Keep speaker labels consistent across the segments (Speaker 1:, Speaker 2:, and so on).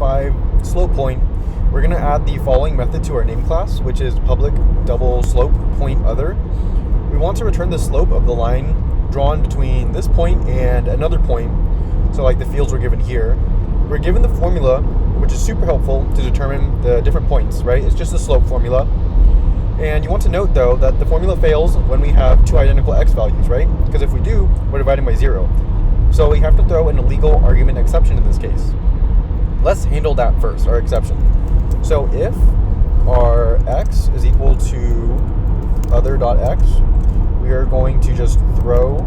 Speaker 1: 8.5 slope point, we're going to add the following method to our name class, which is public double slope point other. We want to return the slope of the line drawn between this point and another point, so like the fields we're given here. We're given the formula, which is super helpful to determine the different points, right? It's just a slope formula. And you want to note, though, that the formula fails when we have two identical x values, right? Because if we do, we're dividing by 0. So we have to throw an illegal argument exception in this case. Let's handle that first, our exception. So if our x is equal to other.x, we are going to just throw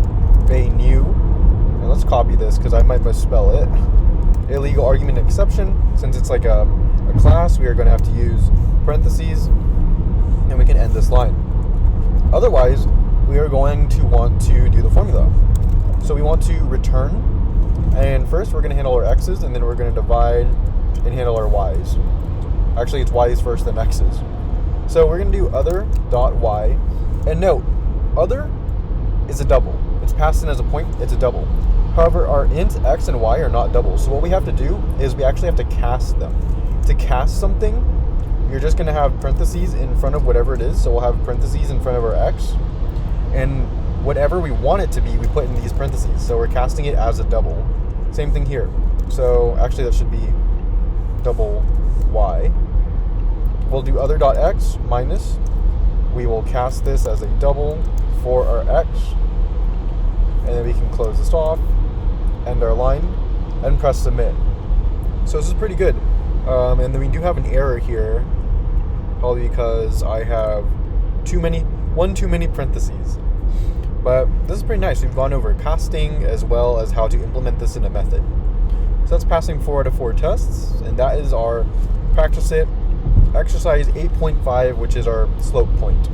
Speaker 1: a new, and let's copy this because I might misspell it, illegal argument exception. Since it's like a class, we are going to have to use parentheses, and we can end this line. Otherwise, we are going to want to do the formula. So we want to return, and first we're going to handle our x's, and then we're going to divide and handle our y's. Actually, it's y's first, then x's. So we're going to do other.y, and note, other is a double. It's passed in as a point, it's a double. However, our int x and y are not doubles. So what we have to do is we actually have to cast them. To cast something, you're just going to have parentheses in front of whatever it is. So we'll have parentheses in front of our x. And whatever we want it to be, we put in these parentheses. So we're casting it as a double. Same thing here. So actually that should be double y. We'll do other.x minus. We will cast this as a double for our x. And then we can close this off, end our line, and press submit. So this is pretty good. And then we do have an error here, probably because I have one too many parentheses. But this is pretty nice. We've gone over casting as well as how to implement this in a method. So that's passing 4 out of 4 tests, and that is our practice it exercise 8.5, which is our slope point.